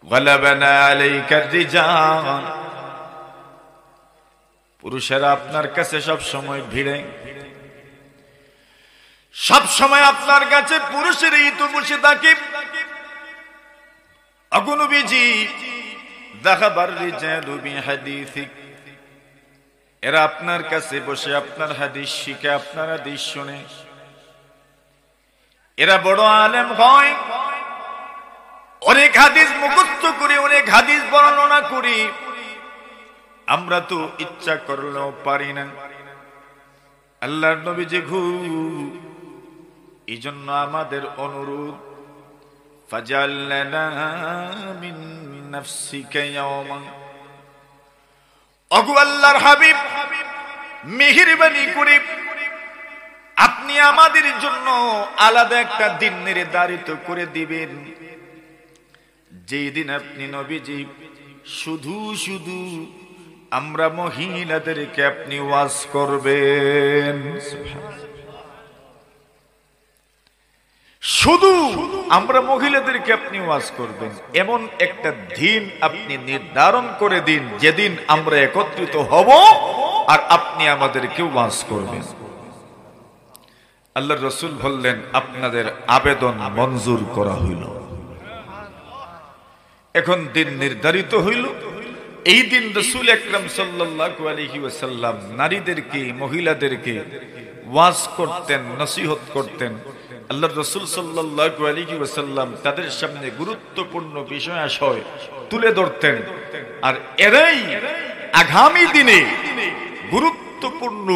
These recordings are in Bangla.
গালাবানা আলাইকা রিজাল, পুরুষেরা আপনার কাছে সব সময় ভিড়ে, সব সময় আপনার কাছে পুরুষেরই তো বসে থাকে। অগুনবীজি যাহাবার রিজালু বিহাদিসিক, এরা আপনার কাছে বসে আপনার হাদিস শিখে, আপনার হাদিস শুনে। এরা বড় আলেম হয়, অনেক হাদিস মুখস্থ করে, অনেক হাদিস বর্ণনা করি। আমরা তো ইচ্ছা করলেও পারি না। আল্লাহর নবীজি এই জন্য আমাদের অনুরোধ, ফাজালনা মিন নাফসিকা ইয়াওমান, ওগো আল্লাহর হাবিব, মেহেরবানি করে আপনি আমাদের জন্য আলাদা একটা দিন নির্ধারিত করে দিবেন, যেই দিন আপনি নবীজি শুধু শুধু আমরা মহিলাদেরকে আপনি ওয়াজ করবেন। শুধু আমরা মহিলাদেরকে আপনি ওয়াজ করবেন, এমন একটা দিন আপনি নির্ধারণ করে দিন, যেদিন আমরা একত্রিত হব আর আপনি আমাদেরকে ওয়াজ করবেন। আল্লাহর রাসূল বললেন, আপনাদের আবেদন মঞ্জুর করা হইল। এখন দিন নির্ধারিত হইল। এই দিন রাসূল আকরাম সাল্লাল্লাহু আলাইহি ওয়াসাল্লাম নারীদেরকে, মহিলাদেরকে ওয়াজ করতেন, নসিহত করতেন। আল্লাহর রাসূল সাল্লাল্লাহু আলাইহি ওয়াসাল্লাম তাদের সামনে গুরুত্বপূর্ণ বিষয়াশয় তুলে ধরতেন, আর এরাই আগামী দিনে গুরুত্বপূর্ণ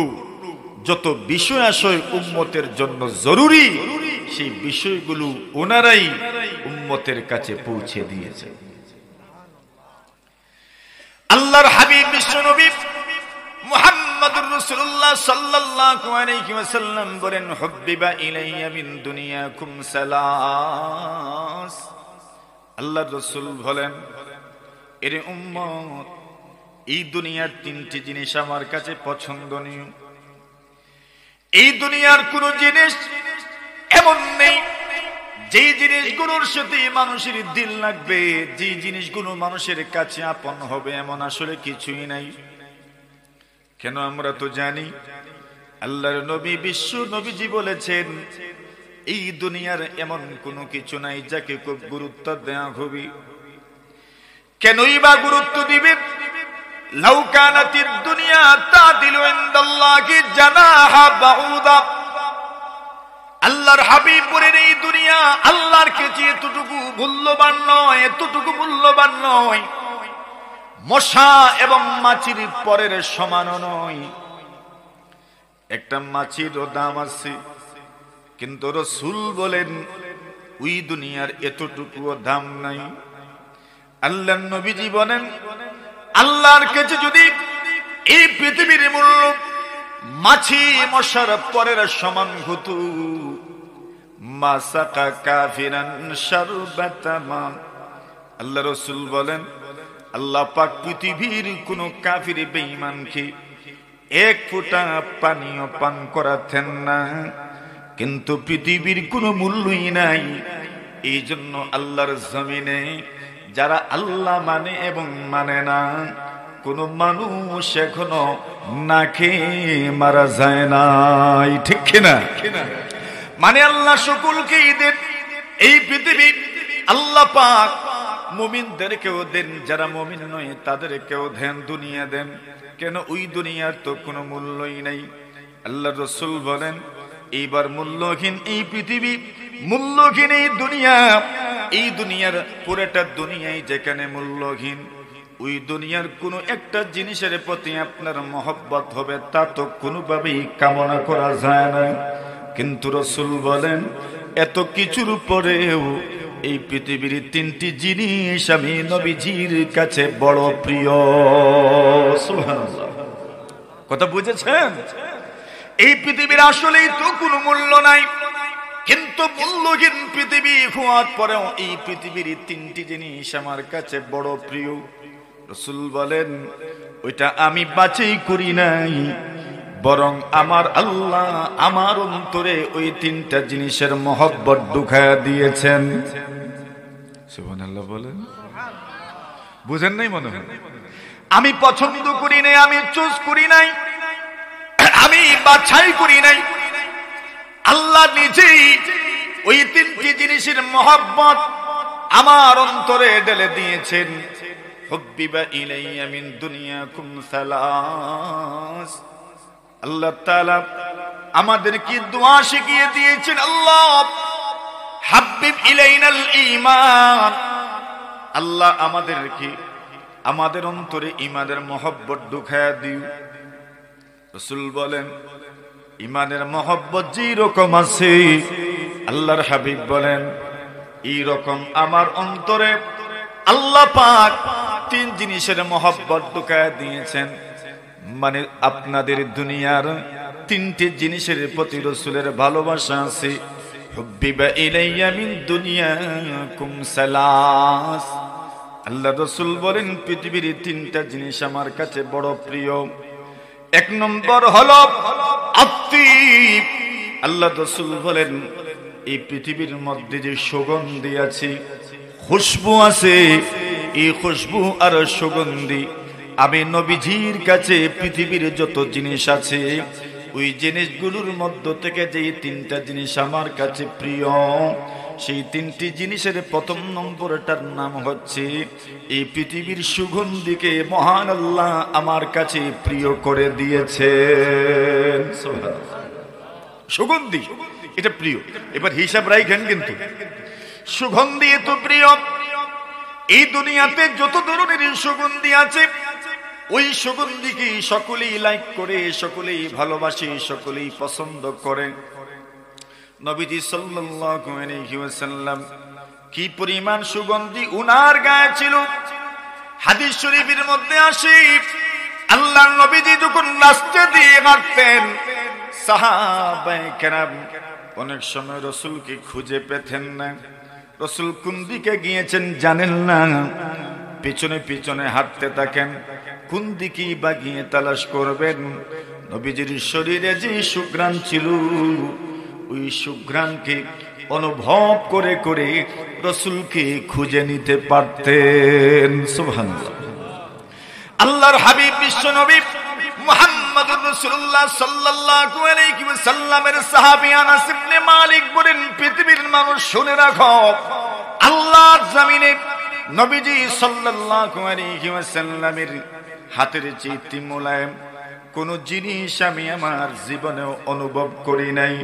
যত বিষয়াশয় উম্মতের জন্য জরুরি, সেই বিষয়গুলো ওনারাই উম্মতের কাছে পৌঁছে দিয়েছে। আল্লাহর হাবিব বিশ্বনবী মুহাম্মদুর রাসূলুল্লাহ সাল্লাল্লাহু আলাইহি ওয়াসাল্লাম বলেন, হুব্বিবা ইলাইয়া মিন দুনিয়াকুম সালাস। আল্লাহর রাসূল বলেন, এর উম্মত, এই দুনিয়ার তিনটি জিনিস আমার কাছে পছন্দনীয়। এই দুনিয়ার কোন জিনিস এমন নেই যে জিনিসগুলোর সাথে মানুষের দিল লাগবে, যে জিনিসগুলো মানুষের কাছে আপন হবে, এমন আসলে কিছুই নাই। কেন? আমরা তো জানি আল্লাহর নবী, বিশ্ব নবীজি বলেছেন, এই দুনিয়ার এমন কোনো কিছু নাই যাকে খুব গুরুত্ব দেওয়া হবে। কেনই বা গুরুত্ব দিবে? লাউ কানাতিদ দুনিয়া তাদিলু ইনদাল্লাহি জানাহা বাউদা। আল্লাহর হাবিব বলেন, এই দুনিয়া আল্লাহর কাছে এতটুকু মূল্যবান নয়, এতটুকু মূল্যবান নয়, মশা এবং মাছির পরের সমানও নয়। একটা মাছিরও দাম আছে, কিন্তু রাসূল বলেন ওই দুনিয়ার এতটুকুও দাম নাই। আল্লাহর নবীজি বলেন, আল্লাহর কাছে যদি এই পৃথিবীর মূল্য মাছি মশার পরের সমান হতো, মাসাকা কাফিরান শারবাতা মা। আল্লাহ রাসূল বলেন, আল্লাহ পাক পৃথিবীর কোন কাফির বেঈমানকে এক ফোঁটা পানিও পান করাতেন না, কিন্তু পৃথিবীর কোনো মূল্যই নাই। এই জন্য আল্লাহর জমিনে যারা আল্লাহ মানে এবং মানে না, কোন মানুষ এখনো না খেয়ে মারা যায় না। ঠিক কিনা? মানে আল্লাহ সকলকেই দেন এই পৃথিবী। আল্লাহ পাক মুমিনদেরকেও দেন, যারা মুমিন নয় তাদেরকেও দেন, দুনিয়া দেন। কেন? ওই দুনিয়ার তো কোনো মূল্যই নাই। আল্লাহ রাসূল বলেন, এইবার মূল্যহীন এই পৃথিবী, মূল্যহীন এই দুনিয়া, এই দুনিয়ার পুরোটা দুনিয়াই যেখানে মূল্যহীন, ওই দুনিয়ার কোনো একটা জিনিসের প্রতি আপনার মহব্বত হবে তা তো কোনোভাবেই কামনা করা যায় না। কিন্তু রাসূল বলেন, এত কিছুর পরেও এই পৃথিবীর তিনটি জিনিস আমি নবীজির কাছে বড় প্রিয়। সুবহানাল্লাহ। কথা বুঝেছেন? এই পৃথিবীর আসলেই তো কোনো মূল্য নাই, কিন্তু মূল্যহীন পৃথিবী হওয়ার পরেও এই পৃথিবীর তিনটি জিনিস আমার কাছে বড় প্রিয়। রাসূল বলেন, ওইটা আমি বাছাই করি নাই, বরং আমার আল্লাহ আমার অন্তরে ওই তিনটা জিনিসের মহব্বত ঢুকায়া দিয়েছেন। সুবহানাল্লাহ বলেন। বুঝেন নাই মনে হয়? আমি পছন্দ করি নাই, আমি চুজ করি নাই, আমি বাছাই করি নাই। আল্লাহ নিজেই ওই তিনটি জিনিসের মহব্বত আমার অন্তরে ঢেলে দিয়েছেন। হুব্বিবা ইলাইয়া মিন দুনিয়াকুম সালাস। আল্লাহ তাআলা আমাদের কি দোয়া শিখিয়ে দিয়েছেন, আল্লাহ হাব্বিব ইলাইনাল ঈমান। আল্লাহ আমাদেরকে আমাদের অন্তরে ঈমানের মহব্বত ঢুকায়া দিও। রাসূল বলেন ঈমানের মহব্বত যে রকম আছে, আল্লাহর হাবিব বলেন এই রকম আমার অন্তরে আল্লাহ পাক তিন জিনিসের মহব্বত ঢুকায়া দিয়েছেন। মানে আপনাদের দুনিয়ার তিনটি জিনিসের প্রতি রাসূলের ভালোবাসা আছে। হুব্বিবা ইলাইয়া মিন দুনিয়াকুম সালাস। আল্লাহ রাসূল বলেন পৃথিবীর তিনটা জিনিস আমার কাছে বড় প্রিয়। এক নম্বর হলো আত্মীব। আল্লাহ রাসূল বলেন এই পৃথিবীর মধ্যে যে সুগন্ধি আছে, খুশবু আছে, এই খুশবু আর সুগন্ধি আমি নবীজির কাছে পৃথিবীর যত জিনিস আছে ওই জিনিসগুলোর মধ্য থেকে যে তিনটা জিনিস আমার কাছে প্রিয়, সেই তিনটি জিনিসের প্রথম নম্বরটার নাম হচ্ছে এই পৃথিবীর সুগন্ধিকে মহান আল্লাহ আমার কাছে প্রিয় করে দিয়েছেন। সুগন্ধি এটা প্রিয়। এবার হিসাব রাখেন, কিন্তু সুগন্ধি এত প্রিয়, এই দুনিয়াতে যত ধরনের সুগন্ধি আছে ওই সুগন্ধিকে সকলেই লাইক করে, সকলেই ভালোবাসে, সকলেই পছন্দ করে। নবীজি সাল্লাল্লাহু আলাইহি ওয়াসাল্লাম কি পরিমাণ সুগন্ধি উনার গায়ে ছিল। হাদিস শরীফের মধ্যে আসে আল্লাহর নবীজি যখন রাস্তা দিয়ে হাঁটতেন সাহাবায়ে কেরাম অনেক সময় রাসূলকে খুঁজে পেতেন না। রাসূল কোন দিকে গিয়েছেন জানেন না, পিছনে পিছনে হাঁটতে থাকেন। কোন দিকে বা গিয়ে তালাশ করবেন? নবীজির শরীরে যে সুঘ্রাণ ছিল ওই সুঘ্রাণকে অনুভব করে করে রাসূলকে খুঁজে নিতে পারতেন। সুবহানাল্লাহ। আল্লাহর হাবিব বিশ্ব নবী মুহাম্মদুর রাসূলুল্লাহ সাল্লাল্লাহু আলাইহি ওয়াসাল্লামের সাহাবী আনাস ইবনে মালিক বলেন পৃথিবীর মানুষ শুনে রাখো, আল্লাহর জমিনে নবীজি সাল্লাল্লাহু আলাইহি ওয়াসাল্লামের হাতের চেয়ে মোলায়েম কোন জিনিস আমি আমার জীবনেও অনুভব করি নাই।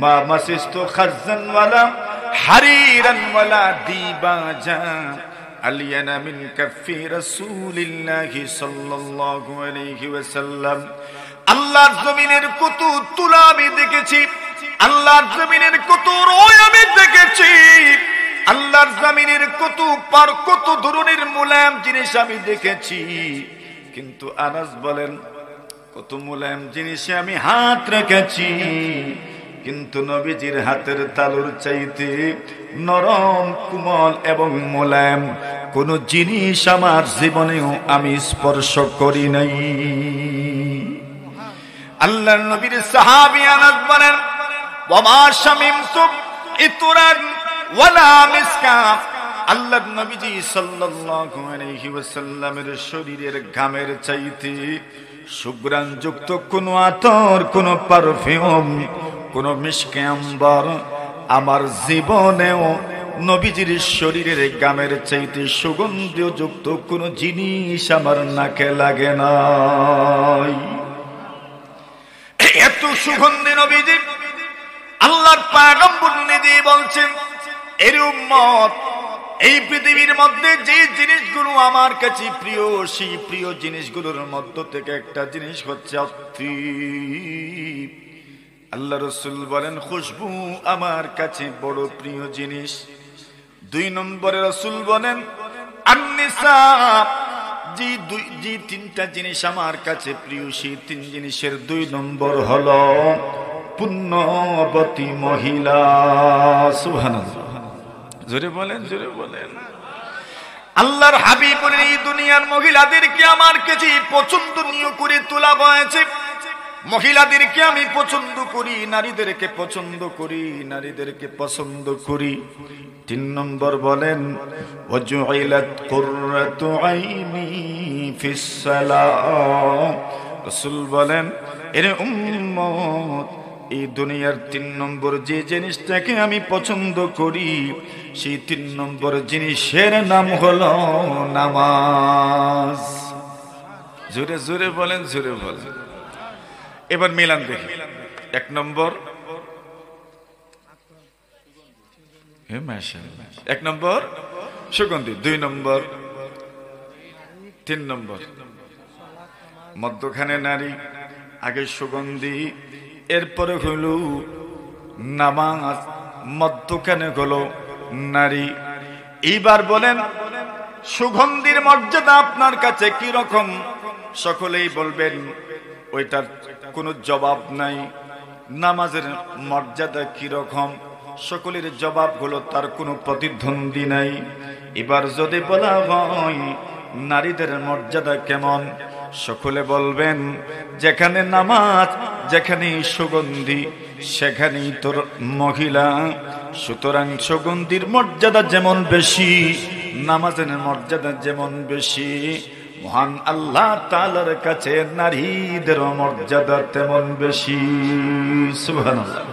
মা মাসিস্তু খাজ্জান ওয়ালা হারিরান ওয়ালা দিবাজা আলিয়ানা মিন কাফি রাসূলিল্লাহি সাল্লাল্লাহু আলাইহি ওয়াসাল্লাম। আল্লাহর জমিনের কত তুলা আমি দেখেছি, আল্লাহর জমিনের কত রয় আমি দেখেছি, আল্লাহর জমিনের কত পার কত ধরনের মোলায়েম জিনিস আমি দেখেছি, কিন্তু আনাস বলেন কত মোলায়েম জিনিসে আমি হাত রেখেছি, কিন্তু নবীজির হাতের তালুর চাইতে নরম কোমল এবং মোলায়েম কোন জিনিস আমার জীবনেও আমি স্পর্শ করি নাই। আল্লাহর নবীর সাহাবী আনাস বলেন ওয়ামা শামিমতু ইতরান ওয়ালা মিসকা। আল্লাহর নবীজি সাল্লাল্লাহু আলাইহি ওয়াসাল্লামের শরীরের ঘামের চাইতে সুঘ্রাণ যুক্ত কোন আতর, কোন পারফিউম, কোন মিশকে আম্বার আমার জীবনেও নবীজির শরীরের ঘামের চাইতে সুগন্ধি যুক্ত কোন জিনিস আমার নাকে লাগে নাই। এত সুগন্ধি নবীজি। আল্লাহর পয়গম্বর নিজে বলছেন এর উম্মত এই পৃথিবীর মধ্যে যে জিনিসগুলো আমার কাছে প্রিয়, সেই প্রিয় জিনিসগুলোর মধ্য থেকে একটা জিনিস হচ্ছে আত্মীব। আল্লাহ রাসূল বলেন খুশবু আমার কাছে বড় প্রিয় জিনিস। দুই নম্বরে রাসূল বলেন আন-নিসা। যে তিনটা জিনিস আমার কাছে প্রিয়, সেই তিন জিনিসের দুই নম্বর হলো পুণ্যবতী মহিলা। সুবহানাল্লাহ। জোরে বলেন, জোরে বলেন। আল্লাহর হাবিব বলেন এই দুনিয়ার মহিলাদেরকে আমার কাছে পছন্দনীয় করে তোলা হয়েছে। মহিলাদেরকে আমি পছন্দ করি, নারীদেরকে পছন্দ করি, নারীদেরকে পছন্দ করি। 3 নম্বর বলেন ওয়াজুইলাত কুররাতু আইনি ফিস সালাত। রাসূল বলেন, এরে উম্মত, এই দুনিয়ার 3 নম্বর যে জিনিসটাকে আমি পছন্দ করি, সেই 3 নম্বর জিনিসের নাম হলো নামাজ। জোরে জোরে বলেন, জোরে বলেন। এবার মিলান দেখি। 1 নম্বর 1 নম্বর সুগন্ধি, 2 নম্বর, 3 নম্বর মধ্যখানে নারী, আগে সুগন্ধি, এরপরে হলো নামাজ, মধ্যখানে হলো নারী। এইবার বলেন সুগন্ধির মর্যাদা আপনার কাছে কি রকম? সকলেই বলবেন ওইটার কোনো জবাব নাই। নামাজের মর্যাদা কি রকম? সকলের জবাব হলো তার কোনো প্রতিদ্বন্দ্বী নাই। এবার যদি বলা হয় নারীদের মর্যাদা কেমন, সকলে বলবেন যেখানে নামাজ, যেখানে সুগন্ধি, সেখানেই তোর মহিলা। সুতরাং সুগন্ধির মর্যাদা যেমন বেশি, নামাজের মর্যাদা যেমন বেশি, মহান আল্লাহ তাআলার কাছে নারীদের মর্যাদা তেমন বেশি। সুবহানাল্লাহ।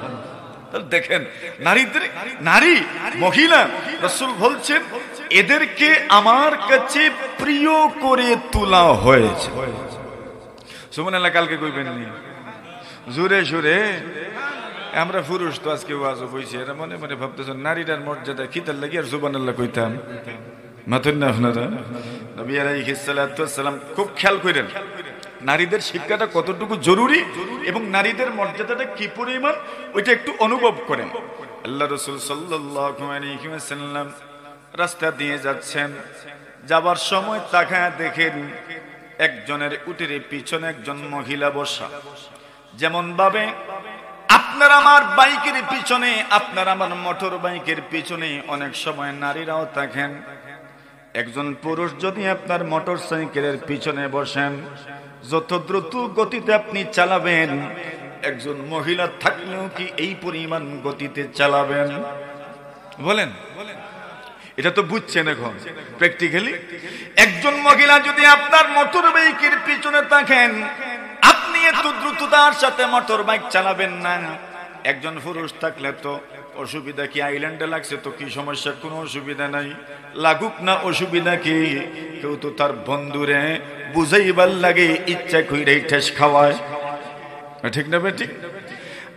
দেখেন নারীদের, নারী মহিলা, রাসূল বলছেন এদেরকে আমার কাছে প্রিয় করে তোলা হয়েছে। সুবহানাল্লাহ। কালকে কইবেন নি জোরে জোরে? আমরা পুরুষ তো আজকে ওয়াজ হইছে, এরা মনে মনে ভাবতেছেন নারীটার মর্যাদা খিতার লাগি আর সুবহানাল্লাহ কইতাম। মাথুন না আপনারা? নবী আলাইহিস সালাতু ওয়াস সালাম খুব খেয়াল করেন নারীদের শিক্ষাটা কতটুকু জরুরি এবং নারীদের মর্যাদাটা কি পরিমাণ, ওইটা একটু অনুভব করেন। আল্লাহ রাসূল সাল্লাল্লাহু আলাইহি ওয়াসাল্লাম রাস্তা দিয়ে যাচ্ছেন, যাবার সময় তাকায় দেখেন একজনের উটের পিছনে একজন মহিলা বসা। যেমন ভাবে আপনার আমার বাইকের পিছনে, আপনার আমার মোটর বাইকের পিছনে অনেক সময় নারীরাও থাকেন। একজন পুরুষ যদি আপনার মোটর সাইকেলের পিছনে বসেন, যত দ্রুত গতিতে আপনি চালাবেন, একজন মহিলা থাকলেও কি এই পরিমাণ গতিতে চালাবেন? বলেন, এটা তো বুঝছেন এখন প্র্যাকটিক্যালি। একজন মহিলা যদি আপনার মোটর বাইকের পিছনে থাকেন, আপনি এত দ্রুততার সাথে মোটর বাইক চালাবেন না। একজন পুরুষ থাকলে তো অসুবিধা কি? আইল্যান্ডে লাগছে তো কি সমস্যা? কোনো অসুবিধা নাই, লাগুক না অসুবিধা কি? কেউ তো তার বন্ধুরে বুঝাইবার লাগে ইচ্ছা কইরে ঠেস খাওয়ায়, ঠিক না বে? ঠিক।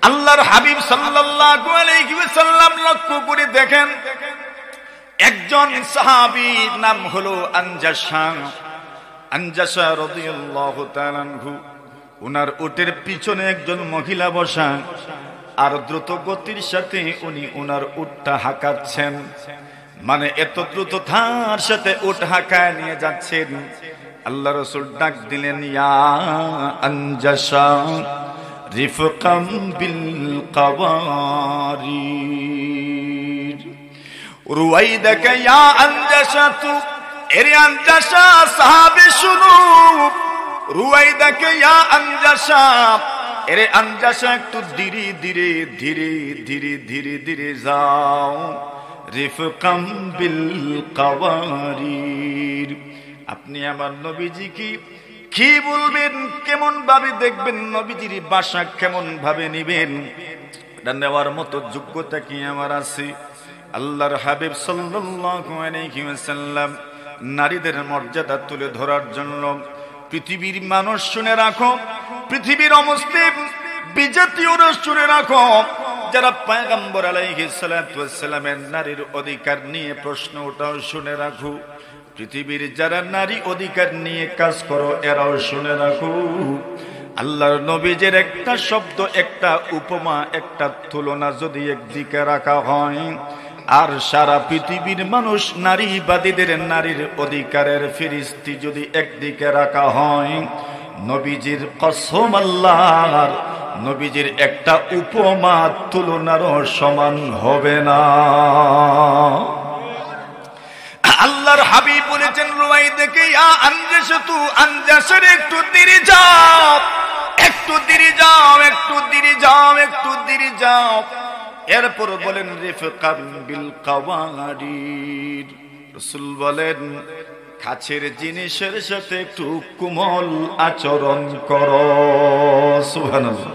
আল্লাহর হাবিব সাল্লাল্লাহু আলাইহি ওয়াসাল্লাম লক্ষ্য করে দেখেন একজন সাহাবী, নাম হলো আনজাশা। আনজাশা রাদিয়াল্লাহু তাআলা আনহু, উনার উটের পিছনে একজন মহিলা বসা, আর দ্রুত গতির সাথে উনি উনার উটটা হাঁকাচ্ছেন। মানে এত দ্রুততার সাথে উট হাঁকায় নিয়ে যাচ্ছেন। আল্লাহ রাসূল ডাক দিলেন, ইয়া আনজাশা রিফকাম বিল কাওয়ারির। রুয়াইদাকা ইয়া আনজাশা, এরে আনজাশা সাহাবী শুনো, রুয়াইদাকা ইয়া আনজাশা, এরে আনজাশা একটু ধীরে ধীরে ধীরে ধীরে ধীরে ধীরে যাও। রিফকাম বিল কাওয়ারির। আপনি আমার নবীজি কি বলবেন, কেমন ভাবে দেখবেন, নবীজির ভাষা কেমন ভাবে নিবেন, এটা নেওয়ার মতো যোগ্যতা কি আমার আছে? আল্লাহর হাবিব সাল্লাল্লাহু আলাইহি ওয়াসাল্লাম নারীদের মর্যাদা তুলে ধরার জন্য, পৃথিবীর মানুষ শুনে রাখো, পৃথিবীর অমুসলিম বিজাতীয়রা শুনে রাখো, যারা পয়গম্বর আলাইহিস সালাতু ওয়াস সালামের নারীর অধিকার নিয়ে প্রশ্ন ওঠাও শুনে রাখো, পৃথিবীর যারা নারী অধিকার নিয়ে কাজ করো এরাও শুনে রাখো। আল্লাহর নবীজির একটা শব্দ, একটা উপমা, একটা তুলনা যদি একদিকে রাখা হয়, আর সারা পৃথিবীর মানুষ নারীবাদীদের নারীর অধিকারের ফিরিস্তি যদি একদিকে রাখা হয়, নবীজির কসম আল্লাহর, নবীজির একটা উপমা তুলনারও সমান হবে না। আল্লাহর হাবিব বলেছেন, রুয়াইদাকা ইয়া আনজাশাতু, আনজাশার একটু ধীরে যাও, একটু দেরি যাও, একটু দেরি যাও, একটু দেরি যাও। এরপর বলেন রিফকান বিল কাওয়ারির, রাসূল বলেন কাছের জিনিসের সাথে একটু কোমল আচরণ করো। সুবহানাল্লাহ।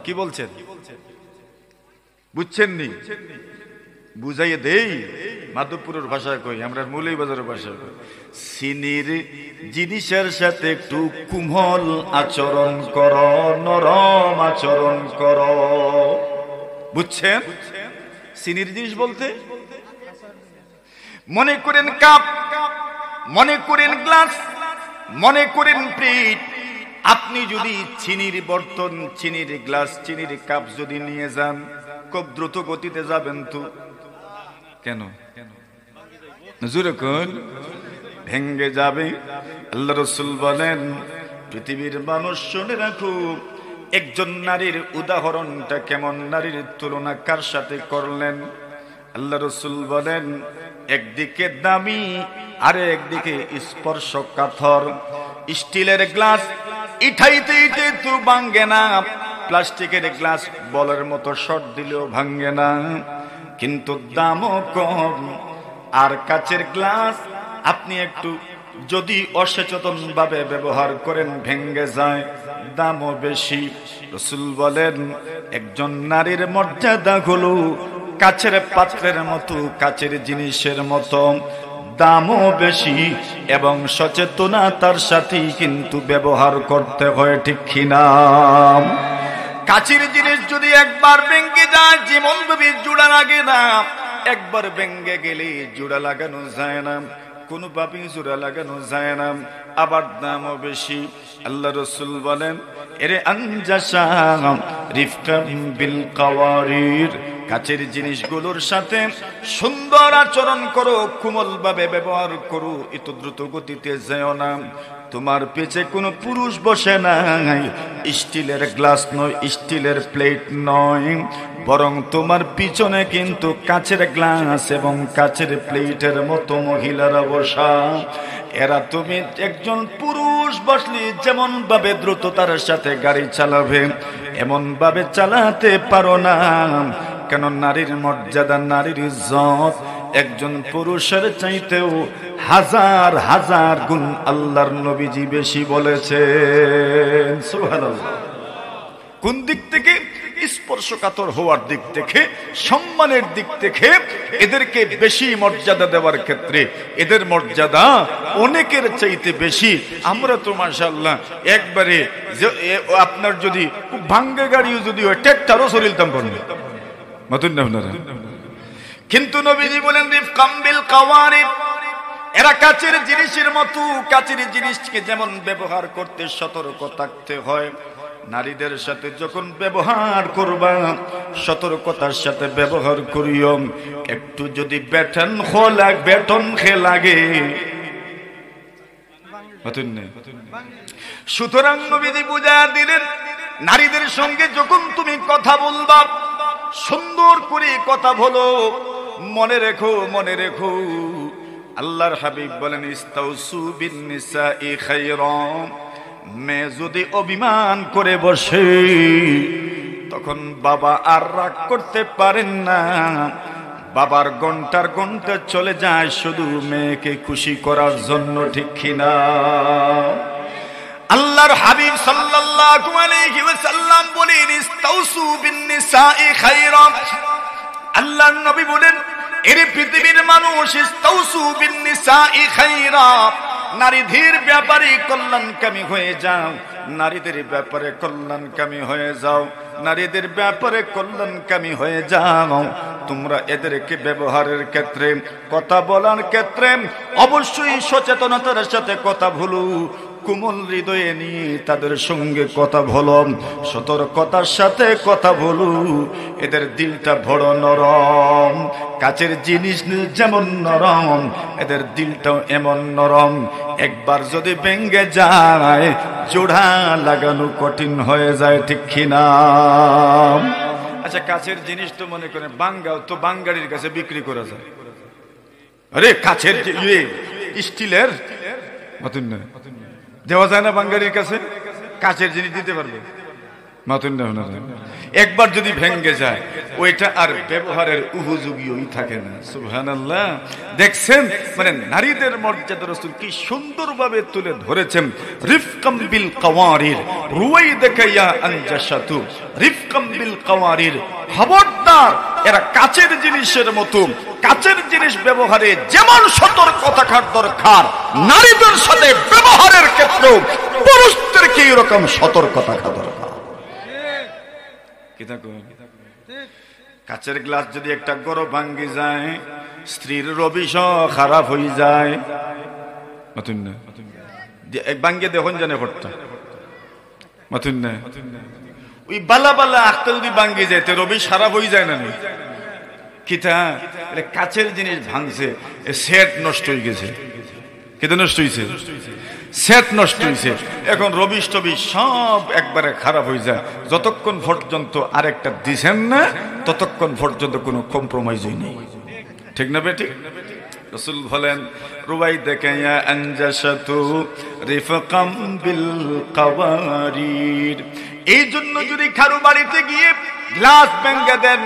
কি বলছেন বুঝছেন নি? বুঝাইয়ে দেই, মাধবপুরের ভাষায় কই, আমরা মৌলভীবাজারের ভাষায় কই, চিনির জিনিসের সাথে একটু কোমল আচরণ করো, নরম আচরণ করো। বুঝছেন? চিনির জিনিস বলতে মনে করেন কাপ, মনে করেন গ্লাস, মনে করেন প্লেট। আপনি যদি চিনির বর্তন, চিনির গ্লাস, চিনির কাপ যদি নিয়ে যান, খুব দ্রুত গতিতে যাবেন তো? কেন? জোরে কোন? ভেঙ্গে যাবে। আল্লাহ রাসূল বলেন পৃথিবীর মানুষ শুনে রাখো, একজন নারীর উদাহরণটা কেমন, নারীর তুলনা কার সাথে করলেন? আল্লাহ রাসূল বলেন একদিকে দামি আর একদিকে স্পর্শকাতর। স্টিলের গ্লাস ইঠাইতে তো ভাঙ্গে না, প্লাস্টিকের গ্লাস বলের মতো শর্ট দিলেও ভাঙ্গে না, কিন্তু দামও কম। আর কাচের গ্লাস আপনি একটু যদি অসচেতন ভাবে ব্যবহার করেন ভেঙ্গে যায়, দামও বেশি। রাসূল বলেন একজন নারীর মর্যাদা হলো কাচের পাত্রের মতো, কাচের জিনিসের মতো, দামও বেশি এবং সচেতনতার সাথে কিন্তু ব্যবহার করতে হয়, ঠিক কিনা? কাচের জিনিস যদি একবার ভেঙ্গে যায় যেমন ভাবে জোড়া লাগে না, একবার ভেঙ্গে গেলে জোড়া লাগানো যায় না, কোন ভাবে জোড়া লাগানো যায় না, আবার দামও বেশি। আল্লাহ রাসূল বলেন এরে আনজাসা রিফকাম বিল কাওয়ারির, কাচের জিনিসগুলোর সাথে সুন্দর আচরণ করো, কোমল ভাবে ব্যবহার করো, এত দ্রুত গতিতে যেও না। তোমার পেছে কোনো পুরুষ বসে নাই, স্টিলের গ্লাস নয়, স্টিলের প্লেট নয়, বরং তোমার পিছনে কিন্তু কাচের গ্লাস এবং কাচের প্লেটের মতো মহিলারা বসা। এরা তুমি একজন পুরুষ বসলে যেমন ভাবে দ্রুততার সাথে গাড়ি চালাবে, এমন ভাবে চালাতে পারো না। কেন? নারীর মর্যাদা, নারীর ইজ্জত একজন পুরুষের চাইতেও হাজার হাজার গুণ আল্লাহর নবীজি বেশি বলেছেন। সুবহানাল্লাহ। কোন দিক থেকে? স্পর্শকাতর হওয়ার দিক থেকে, সম্মানের দিক থেকে এদেরকে বেশি মর্যাদা দেওয়ার ক্ষেত্রে এদের মর্যাদা অনেকের চাইতে বেশি। আমরা তো মাশাআল্লাহ একবারে আপনার যদি ভাঙ্গে গাড়িও যদি হয় ট্রাক্টরও চলিতাম পারবে, কিন্তু নবীজি বলেন রিফকাম বিল কাওয়ারির, এরা কাচের জিনিসের মতো, কাচের জিনিসকে যেমন ব্যবহার করতে সতর্ক থাকতে হয়, নারীদের সাথে যখন ব্যবহার করবা সতর্কতার সাথে ব্যবহার করিও। একটু যদি বেতন লাগে, সুতরাং নবীজি বুঝায়া দিলেন নারীদের সঙ্গে যখন তুমি কথা বলবা সুন্দর করে কথা বলো। মনে রেখো, মনে রেখো আল্লাহর হাবিব বলেন ইস্তাউসু বিন নিসাই খায়রা, মেয়ে যদি অভিমান করে বসে তখন বাবা আর রাগ করতে পারেন না, বাবার ঘন্টার ঘন্টা চলে যায় শুধু মেয়েকে খুশি করার জন্য, ঠিক কিনা? আল্লাহর হাবিব সাল্লাল্লাহু আলাইহি ওয়াসাল্লাম বলেন ইস্তাউসু বিন নিসাই খায়রা, আল্লাহর নবী বলেন এর পৃথিবীর মানুষ ইস্তাউসু বিন নিসাই খায়রা, নারীদের ব্যাপারে কল্যাণকামী হয়ে যাও, নারীদের ব্যাপারে কল্যাণকামী হয়ে যাও, নারীদের ব্যাপারে কল্যাণকামী হয়ে যাও। তোমরা এদেরকে ব্যবহারের ক্ষেত্রে, কথা বলার ক্ষেত্রে অবশ্যই সচেতনতার সাথে কথা বলো, কোমল হৃদয়ে নিয়ে তাদের সঙ্গে কথা বলো, সতর্কতার সাথে কথা বলো। এদের দিলটা বড় নরম, কাচের জিনিস যেমন নরম এদের দিলটাও এমন নরম। একবার যদি ভেঙ্গে যায় জোড়া লাগানো কঠিন হয়ে যায়, ঠিক কিনা? আচ্ছা, কাচের জিনিস তো মনে করেন বাঙ্গাও তো বাঙ্গাড়ির কাছে বিক্রি করা যায়। আরে কাচের স্টিলের মতন দেওয়া যায় না বাঙ্গারির কাছে? কাচের জিনিস দিতে পারবে? একবার যদি ভেঙ্গে যায় ওইটা আর ব্যবহারের উপযোগীই থাকে না। সুবহানাল্লাহ। দেখছেন মানে নারীদের মর্যাদা রাসূল কি সুন্দরভাবে তুলে ধরেছেন। রিফকাম বিল কাওয়ারির, রুয়াইদাকা ইয়া আনজাশাতু রিফকাম বিল কাওয়ারির, খবরদার এরা কাচের জিনিসের মতো, কাচের জিনিস ব্যবহারে যেমন সতর্কতা থাকার দরকার, নারীদের সাথে ব্যবহারের ক্ষেত্রেও পুরুষদেরকে এরকম সতর্কতা থাকা দরকার। কাচের গ্লাস যদি একটা গরো ভাঙ্গি যায়, স্ত্রীর রবিশ খারাপ হয়ে যায়। ভাঙ্গে দেখুন জানে ভট্টা মাথুন না, ওই বালা বালা আখটা যদি ভাঙ্গি যায় তো রবিশ খারাপ হয়ে যায় না? কিতা কাচের জিনিস ভাঙছে, সেট নষ্ট হয়ে গেছে। কেটে নষ্ট হয়েছে, সেট নষ্ট হয়েছে, এখন রবিশ টবিশ সব একবারে খারাপ হয়ে যায়। যতক্ষণ পর্যন্ত আরেকটা দিছেন না ততক্ষণ পর্যন্ত কোনো কম্প্রোমাইজ নেই। ঠিক না বেটি? রাসূল বলেন রুবাইদাকা ইয়া আনজাশাতু রিফকাম বিল কাওয়ারির। এই জন্য যদি কারো বাড়িতে গিয়ে গ্লাস ভেঙে দেন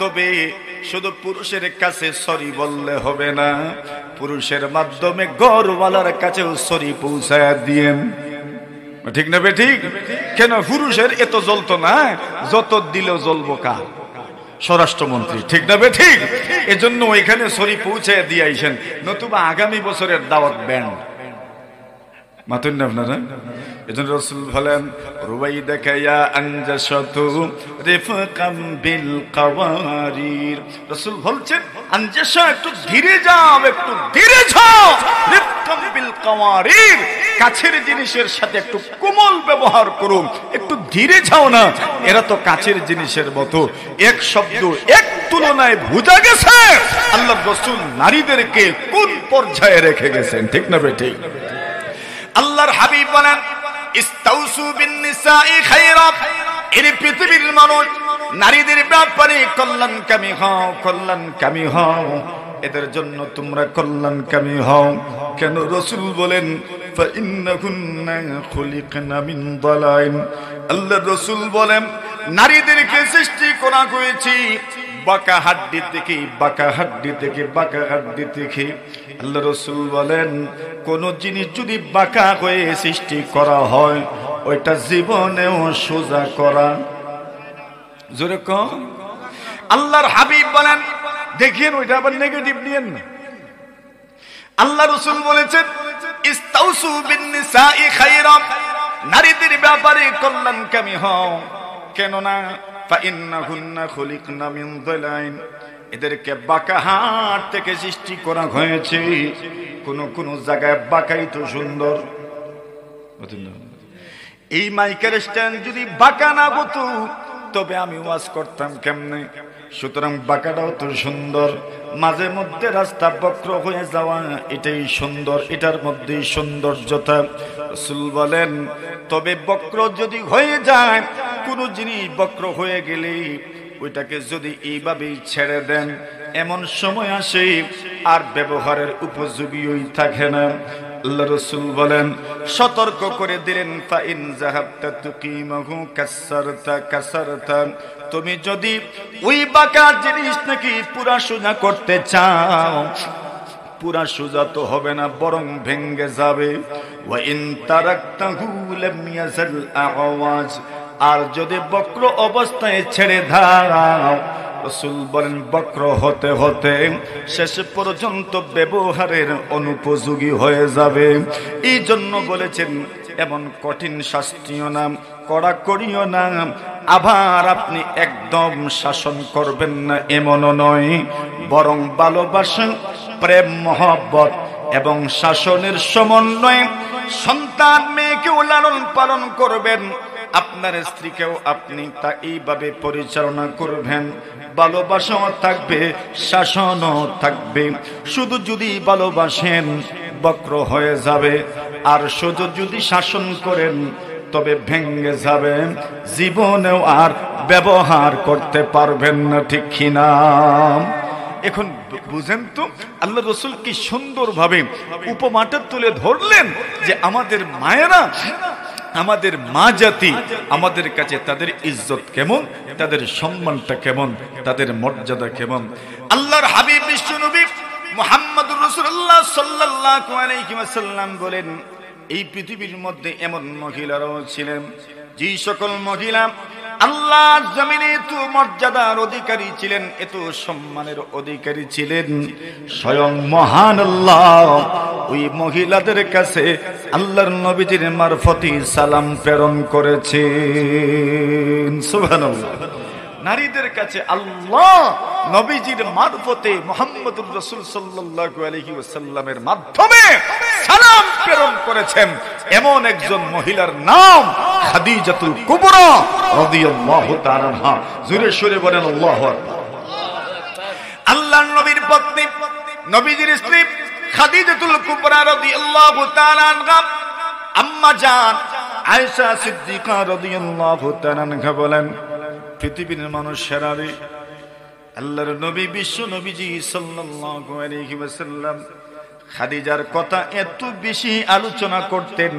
তবে শুধু পুরুষের কাছে সরি বললে হবে না, পুরুষের মাধ্যমে ঘরওয়ালার কাছেও সরি পৌঁছায় দিয়েন। ঠিক না বেঠিক? কেন পুরুষের এত জ্বলতো না যত দিলেও জ্বলবো কার? স্বরাষ্ট্রমন্ত্রী। ঠিক না বেঠিক? এজন্য ওইখানে সরি পৌঁছায় দিয়ে আইসেন, নতুবা আগামী বছরের দাওয়াত ব্যান্ড। মাতুন না আপনারা? এজন্য রাসূল বলেন রুবাইদাকা ইয়া আনজাশাতু রিফকাম বিল কাওয়ারির। রাসূল বলছেন আনজাশা একটু ধীরে যাও, একটু ধীরে যাও। রিফকাম বিল কাওয়ারির, কাছের জিনিসের সাথে একটু কোমল ব্যবহার করুন, একটু ধীরে যাও না। এরা তো কাছের জিনিসের মতো, এক শব্দ এক তুলনায় বোঝা গেছে আল্লাহর রাসূল নারীদেরকে কোন পর্যায়ে রেখে গেছেন। ঠিক না বেঠিক? আল্লাহর হাবিব বলেন ইস্তাউসু বিন নিসাই খায়রা। এই পৃথিবীর মানুষ নারীদের ব্যাপারে কল্যাণকামী হও, কল্যাণকামী হও, এদের জন্য তোমরা কল্যাণকামী হও। কেন? রাসূল বলেন ফাইন্নাকুন্না খুলিকনা মিন দালাইন। আল্লাহর রাসূল বলেন নারীদেরকে সৃষ্টি করা হয়েছে বাঁকা হাড্ডি থেকে, বাঁকা হাড্ডি থেকে, বাঁকা হাড্ডি থেকে। আল্লাহ রাসূল বলেন কোন জিনিস যদি বাঁকা হয়ে সৃষ্টি করা হয় ওইটা জীবনেও সোজা করা। জোরে কম। আল্লাহর হাবিব বলেন দেখেন ওইটা আবার নেগেটিভ নিয়েন না। আল্লাহ রাসূল বলেছেন ইস্তাউসু বিন নিসাই খায়রা, নারীদের ব্যাপারে কল্যাণকামী হও। কেন না? ফাইন্নাহুন্না খুলিকনা মিন দালাইন, এদেরকে বাঁকা হাত থেকে সৃষ্টি করা হয়েছে। কোন কোন জায়গায় বাঁকাই তো সুন্দর। এই মাইকের স্ট্যান্ড যদি বাঁকা না হতো তবে আমি ওয়াজ করতাম কেমনে? সুতরাং বাঁকাটাও তো সুন্দর, মাঝে মধ্যে রাস্তা বক্র হয়ে যাওয়া এটাই সুন্দর, এটার মধ্যেই সৌন্দর্যতা। রাসূল বলেন তবে বক্র যদি হয়ে যায়, কোন জিনিস বক্র হয়ে গেলে ওইটাকে যদি এইভাবেই ছেড়ে দেন এমন সময় আসে আর ব্যবহারের উপযোগীই থাকে না। আল্লাহ রাসূল বলেন সতর্ক করে দিলেন ফাইন যাহাবতা তুকিমাহু কাসসারতা কাসারতা, তুমি যদি ওই বাঁকা জিনিস নাকি পুরা সোজা করতে চাও, পুরা সোজা তো হবে না বরং ভেঙ্গে যাবে। ওয়া ইন তারাকতাহু লাম ইয়াজাল আওয়াজ, আর যদি বক্র অবস্থায় ছেড়ে দাও রাসূল বলেন বক্র হতে হতে শেষ পর্যন্ত ব্যবহারের অনুপযোগী হয়ে যাবে। এই জন্য বলেছেন এমন কঠিন শাস্তিও না, কড়াকড়িও না, আবার আপনি একদম শাসন করবেন না এমনও নয়, বরং ভালোবাসা, প্রেম, মহব্বত এবং শাসনের সমন্বয়ে সন্তান মেয়েকেও লালন পালন করবেন, আপনার স্ত্রীকেও আপনি তা এইভাবে পরিচালনা করবেন। ভালোবাসাও থাকবে, শাসনও থাকবে। শুধু যদি ভালোবাসেন বক্র হয়ে যাবে, আর শুধু যদি শাসন করেন তবে ভেঙে যাবেন, জীবনেও আর ব্যবহার করতে পারবেন না। ঠিক কিনা? এখন বুঝেন তো আল্লাহ রাসূল কি সুন্দরভাবে উপমাটা তুলে ধরলেন যে আমাদের মায়েরা আমাদের মা জাতি, আমাদের কাছে তাদের ইজ্জত কেমন, তাদের সম্মানটা কেমন, তাদের মর্যাদা কেমন। আল্লাহর হাবিব বিশ্বনবী মুহাম্মদুর রাসূলুল্লাহ সাল্লাল্লাহু আলাইহি ওয়াসাল্লাম বলেন, এই পৃথিবীর মধ্যে এমন মহিলারাও ছিলেন যে সকল মহিলা আল্লাহর জমিনে এত মর্যাদার অধিকারী ছিলেন, এত সম্মানের অধিকারী ছিলেন, স্বয়ং মহান আল্লাহ ওই মহিলাদের কাছে আল্লাহর নবীজির মারফতে সালাম প্রেরণ করেছেন। সুবহানাল্লাহ। নারীদের কাছে আল্লাহ নবীজির মারফতে মুহাম্মদুর রাসূল সাল্লাল্লাহু আলাইহি ওয়াসাল্লামের মাধ্যমে সালাম প্রেরণ করেছেন এমন একজন মহিলার নাম খাদিজাতুল কুবরা রাদিয়াল্লাহু তাআলা আনহা। জোরে সুরে বলেন আল্লাহু আকবার। আল্লাহর নবীর পত্নী, নবীজির স্ত্রী খাদিজাতুল কুবরা রাদিয়াল্লাহু তাআলা আনহা আম্মা জান আয়েশা সিদ্দিকা রাদিয়াল্লাহু তাআলা আনহা বলেন, পৃথিবীর মানুষেরা রে, আল্লাহর নবী বিশ্ব নবীজি সাল্লাল্লাহু আলাইহি ওয়াসাল্লাম খাদিজার কথা এত বেশি আলোচনা করতেন,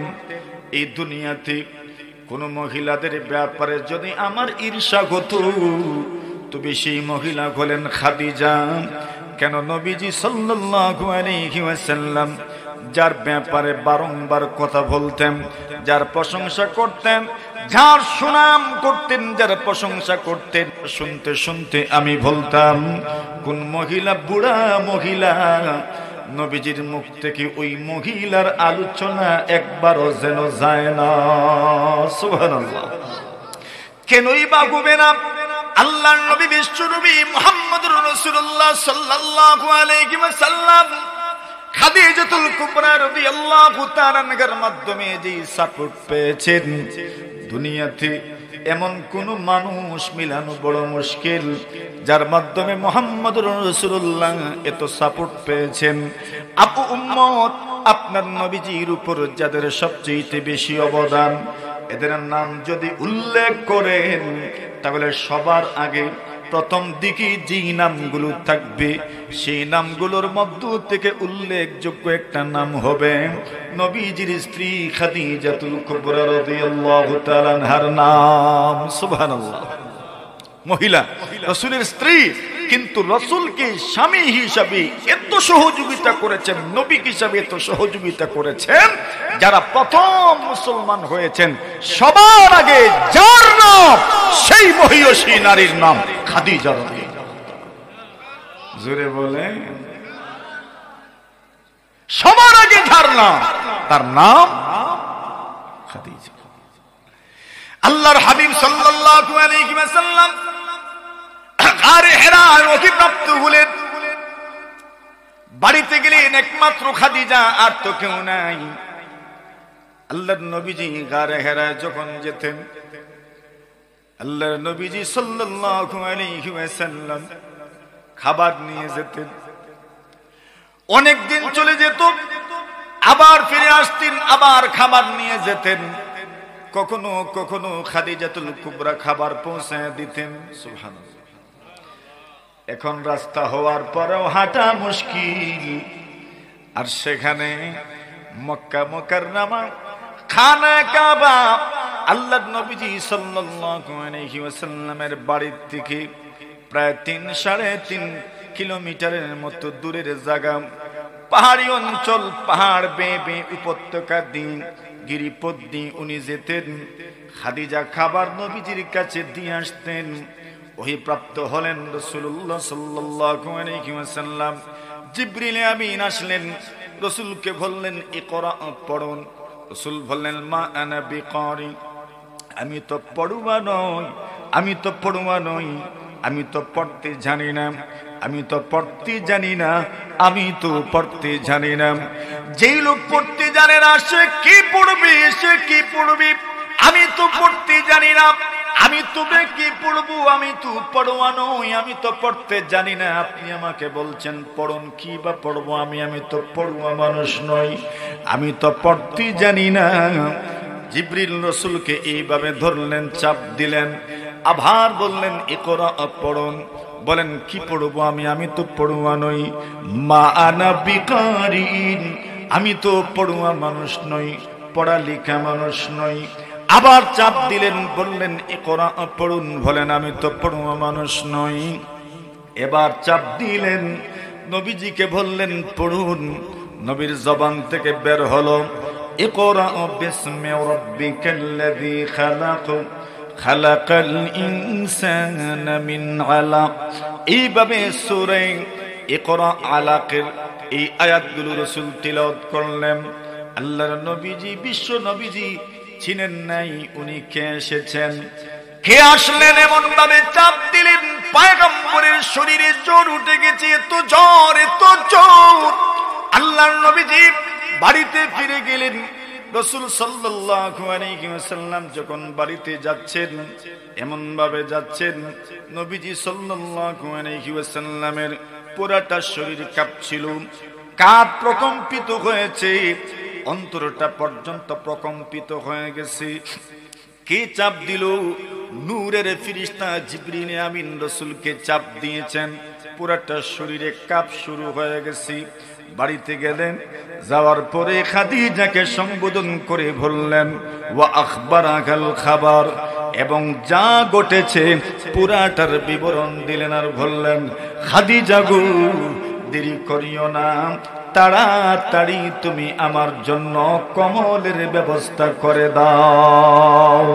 এই দুনিয়াতে কোন মহিলাদের ব্যাপারে যদি আমার ঈর্ষা হতো তবে সেই মহিলা হলেন খাদিজা। কেন? নবীজি সাল্লাল্লাহু আলাইহি ওয়াসাল্লাম যার ব্যাপারে বারংবার কথা বলতেন, যার প্রশংসা করতেন, যার সুনাম করতেন, যার প্রশংসা করতেন, শুনতে শুনতে আমি বলতাম কোন মহিলা, বুড়া মহিলা, নবীজির মুখ থেকে ওই মহিলার আলোচনা একবারও যেন যায় না। সুবহানাল্লাহ। কেনই বা হবে না? আল্লাহর নবী বিশ্বনবী মুহাম্মদুর রাসূলুল্লাহ সাল্লাল্লাহু আলাইহি ওয়াসাল্লাম খাদিজাতুল কুবরা রাদিয়াল্লাহু তাআলা আনহার মাধ্যমে যে সাপোর্ট পেয়েছেন, দুনিয়াতে এমন কোন মানুষ মিলানো বড় মুশকিল যার মাধ্যমে মুহাম্মদুর রাসূলুল্লাহ এত সাপোর্ট পেয়েছেন। আপু উম্মত, আপনার নবীজির উপর যাদের সবচেয়ে বেশি অবদান, এদের নাম যদি উল্লেখ করেন তাহলে সবার আগে প্রথম দিকে যে নামগুলো থাকবে সেই নামগুলোর মধ্য থেকে উল্লেখযোগ্য একটা নাম হবে নবীজির স্ত্রী খাদিজাতুল কুবরা রাদিয়াল্লাহু তাআলা আনহার নাম। সুবহানাল্লাহ। মহিলা রাসূলের স্ত্রী, কিন্তু রাসূলকে স্বামী হিসাবে এত সহযোগিতা করেছেন, নবী হিসাবে এত সহযোগিতা করেছেন, যারা প্রথম মুসলমান হয়েছেন সবার আগে যার নাম, সেই মহিয়সী নারীর নাম খাদিজা রাদিয়াল্লাহু তাআলা। জোরে বলে, সবার আগে যার নাম, তার নাম খাদিজা। আল্লাহর হাবিব সাল্লাল্লাহু আলাইহি ওয়াসাল্লাম গারে হেরায় অতিপ্রাপ্ত হলেন। বাড়িতে গেলেন একমাত্র খাদিজা, আর তো কেউ নাই। আল্লাহর নবীজি গারে হেরায় যখন যেতেন, আল্লাহর নবীজি সাল্লাল্লাহু আলাইহি ওয়াসাল্লাম খাবার নিয়ে যেতেন। অনেক দিন চলে যেত, আবার ফিরে আসতেন, আবার খাবার নিয়ে যেতেন। কখনো কখনো খাদিজাতুল কুবরা খাবার পৌঁছায় দিতেন। সুবহানাল্লাহ। এখন রাস্তা হওয়ার পরেও হাঁটা মুশকিল, আর সেখানে মক্কা মুকাররমা খানা কাবা আল্লাহর নবীজি সাল্লাল্লাহু আলাইহি ওয়াসাল্লামের বাড়ির থেকে প্রায় 3-3.5 কিলোমিটারের মতো দূরের জায়গা, পাহাড়ি অঞ্চল, পাহাড় বেয়ে বেয়ে উপত্যকা দিয়ে গিরিপথ দিয়ে উনি যেতেন। খাদিজা খাবার নবীজির কাছে দিয়ে আসতেন। ওহী প্রাপ্ত হলেন রাসূলুল্লাহ সাল্লাল্লাহু আলাইহি ওয়াসাল্লাম। জিবরিল আমিন আসলেন, রাসূলকে বললেন ইকরা, পড়ুন। রাসূল বললেন মা আনা বিকারি, আমি তো পড়ুয়া নই, আমি তো পড়ুয়া নই, আমি তো পড়তে জানি না, আমি তো পড়তে জানি না, আমি তো পড়তে জানি না। যেই লোক পড়তে জানে না সে কি পড়বে, সে কি পড়বে? আমি তো পড়তে জানি না, আমি তবে কি পড়বো? আমি তো পড়ুয়া নই, আমি তো পড়তে জানি না। আপনি আমাকে বলছেন পড়ুন, কি বা পড়বো আমি? আমি তো পড়ুয়া মানুষ নই, আমি তো পড়তে জানি না। জিবরিল রাসূলকে এইভাবে ধরলেন, চাপ দিলেন, আবার বললেন ইকরা, পড়ুন। বলেন কি পড়বো আমি? আমি তো পড়ুয়া নই। মা আনা বিকারিন, আমি তো পড়ুয়া মানুষ নই। পড়ালেখা মানুষ নই। আবার চাপ দিলেন, বললেন ইকরা পড়ুন, বলেন আমি তো পড়ুয়া মানুষ নই। এবার চাপ দিলেন, নবীজিকে বললেন পড়ুন, নবীর জবান থেকে বের হলো ইকরা বিসমি রাব্বিকাল্লাযী খালাক খালাকাল ইনসানা মিন আলাক। এইভাবে সূরা ইকরা আলাকের এই আয়াতগুলো রাসূল তিলাওয়াত করলেন। আল্লাহর নবীজি, বিশ্ব নবীজি চিনেন নাই উনি কে এসেছেন, কে আসলেন, এমন ভাবে চাপ দিলেন পয়গম্বরের শরীরে জ্বর উঠে গেছে, এত জ্বর, এত জ্বর। আল্লাহর নবীজি বাড়িতে ফিরে গেলেন। রাসূল সাল্লাল্লাহু আলাইহি ওয়াসাল্লাম যখন বাড়িতে যাচ্ছেন, এমন ভাবে যাচ্ছেন, নবীজি সাল্লাল্লাহু আলাইহি ওয়াসাল্লামের পুরাটা শরীর কাঁপছিল, কাঁধ প্রকম্পিত হয়েছে, অন্তরটা পর্যন্ত প্রকম্পিত হয়ে গেছে। কে চাপ দিল? নূরের ফেরেশতা জিবরিল আমিন রাসূলকে চাপ দিয়েছেন, পুরাটা শরীরে কাঁপ শুরু হয়ে গেছে। বাড়িতে গেলেন, যাওয়ার পরে খাদিজাকে সম্বোধন করে বললেন ওয়া আখবারাকাল খাবার, এবং যা ঘটেছে পুরাটার বিবরণ দিলেন। আর বললেন খাদিজা গো, দেরি করিও না, তাড়াতাড়ি তুমি আমার জন্য কমলের ব্যবস্থা করে দাও।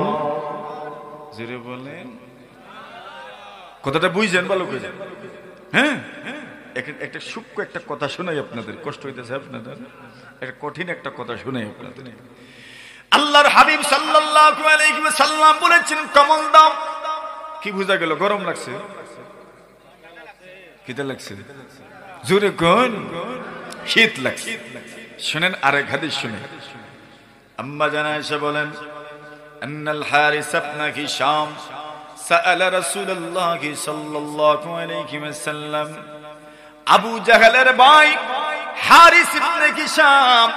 জোরে বলেন, কথাটা বুঝছেন ভালো করে? হ্যাঁ, একটা সূক্ষ্ম একটা কথা শোনাই আপনাদের, কষ্ট হইতেছে আপনাদের, একটা কঠিন একটা কথা শোনাই আপনাদের। আল্লাহর হাবিব সাল্লাল্লাহু আলাইহি ওয়াসাল্লাম বলেছেন কমল দাও। কি বুঝা গেল? গরম লাগছে? কিতে লাগছে? জোরে কোন? শীত লাগছে। শুনেন আরেক হাদিস শুনেন। আম্মা জান আয়েশা বলেন আন্নাল হারিস ইবনে হিশাম সাআলা রাসূলুল্লাহ সাল্লাল্লাহু আলাইহি ওয়াসাল্লাম, আবু জাহেলের ভাই হারিস ইবনে হিশাম,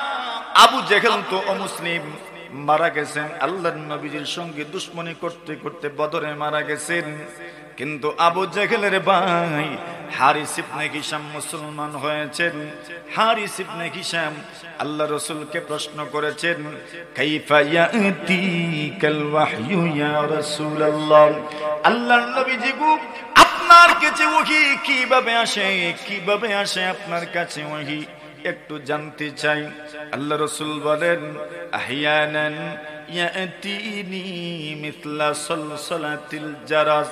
আবু জাহেল তো অমুসলিম, মারা গেছেন, আল্লাহর নবীজির সঙ্গে দুশমনি করতে করতে বদরে মারা গেছেন। কিন্তু আবু জাহেলের ভাই হারিস ইবনে হিশাম মুসলমান হয়েছেন। হারিস ইবনে হিশাম আল্লাহ রাসূলকে প্রশ্ন করেছেন, কাইফা ইয়াতিকাল ওয়াহয়ু ইয়া রাসূলুল্লাহ, আল্লাহর নবীজি গো, আপনার কাছে ওহী কিভাবে আসে, কিভাবে আসে আপনার কাছে ওহী, একটু জানতে চাই। আল্লাহ রাসূল বলেন আহইয়ানান ইয়াতিনি মিথলা সালসালাতিল জারাস,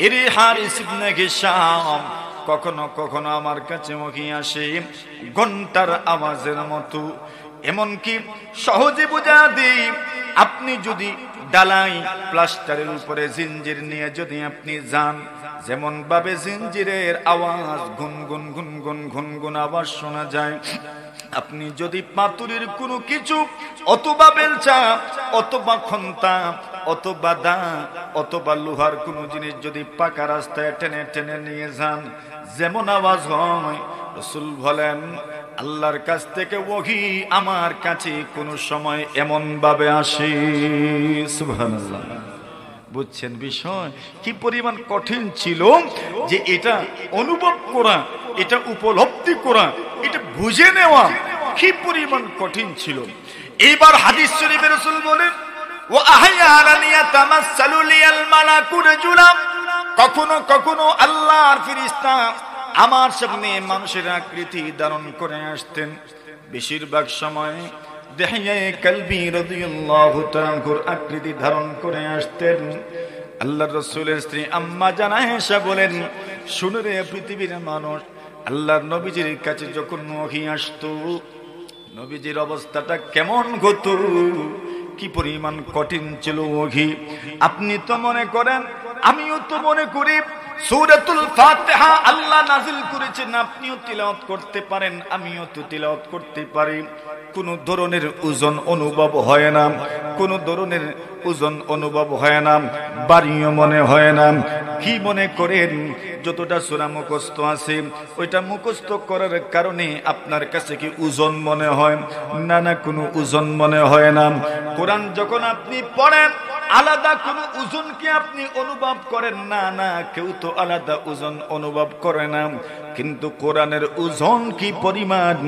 এরে হারিস ইবনে হিশাম, কখনো কখনো আমার কাছে ওহী আসে ঘন্টার আওয়াজের মতো। এমনকি সহজে বোঝা দেই, আপনি যদি ডালাই প্লাস্টারের উপরে জিঞ্জির নিয়ে যদি আপনি যান, যেমন ভাবে জিঞ্জিরের আওয়াজ গুনগুন গুনগুন গুনগুন আওয়াজ শোনা যায়, আপনি যদি পাতুরির কোনো কিছু অথবা বেলচা অথবা খন্তা অথবা দা অথবা লোহার কোনো জিনিস যদি পাকা রাস্তায় টেনে টেনে নিয়ে যান, যেমন আওয়াজ হয়, রাসূল বলেন আল্লাহর কাছ থেকে ওহী আমার কাছে কোন সময় এমন ভাবে আসে। সুবহানাল্লাহ। বুঝছেন বিষয় কি পরিমাণ কঠিন ছিল, যে এটা অনুভব করা, এটা উপলব্ধি করা, এটা বুঝে নেওয়া কি পরিমাণ কঠিন ছিল। এইবার হাদিস শরীফে রাসূল বলেন ওয়া আহয়ানান ইয়াতামাসসালু লিয়াল মালাকু রাজুলাম, কখনো কখনো আল্লাহর ফেরেশতা আমার সামনে মানুষের আকৃতি ধারণ করে আসতেন। বেশিরভাগ সময় দেহিয়ায়ে কলবি রাদিয়াল্লাহু তাআলার আকৃতি ধারণ করে আসতেন। আল্লাহর রাসূলের স্ত্রী আম্মা জান আয়েশা বলেন, শুনে রে পৃথিবীর মানুষ, আল্লাহর নবীজির কাছে যখন ওহী আসতো, নবীজির অবস্থাটা কেমন হতো, কি পরিমাণ কঠিন ছিল ওহী। আপনি তো মনে করেন, আমিও তো মনে করি সূরাতুল ফাতিহা আল্লাহ নাযিল করেছেন, আপনিও তিলাওয়াত করতে পারেন, আমিও তো তিলাওয়াত করতে পারি, কোন ধরনের ওজন অনুভব হয় না, কোন ধরনের ওজন অনুভব হয় না, বাড়িও মনে হয় না। কি মনে করেন যতটা সূরা মুখস্থ আছে, ওইটা মুখস্থ করার কারণে আপনার কাছে কি ওজন মনে হয়? না, না, কোনো ওজন মনে হয় না। কোরআন যখন আপনি পড়েন, আলাদা কোন ওজন কি আপনি অনুভব করেন? না না, কেউ তো আলাদা ওজন অনুভব করে না। কিন্তু কোরআনের ওজন কি পরিমাণ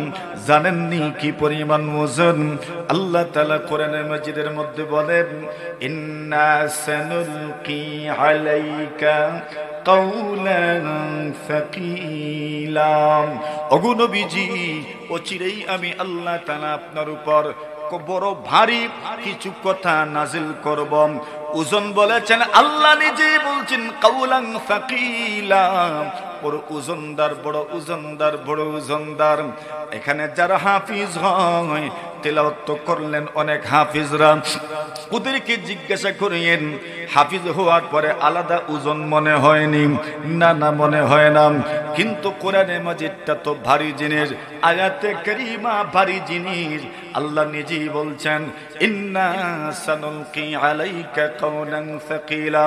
জানেননি? কি পরিমাণ ওজন? আল্লাহ তাআলা কোরআনের মাজিদের মধ্যে বলেন, ইন্না সানুলকি আলাইকা কাওলান সাকিলা। ওগো নবীজি, অচিরেই আমি আল্লাহ তাআলা আপনার উপর বড় ভারী কিছু কথা নাজিল করব। ওজন বলেছেন আল্লাহ নিজেই বলছেন, কাওলান সাকিলা, বড় ওজনদার, বড় ওজনদার, বড় ওজনদার। এখানে যারা হাফিজ হয়, তেলাওয়াত করলেন অনেক হাফিজরা, ওদেরকে জিজ্ঞাসা করেন হাফিজ হওয়ার পরে আলাদা ওজন মনে হয়নি? না না, মনে হয় না। কিন্তু কোরআনে মাজিদটা তো ভারী জিনিস, আয়াতে কারিমা ভারী জিনিস। আল্লাহ নিজেই বলছেন, ইন্না সানুলকি আলাইকা কাওলান সাকিলা,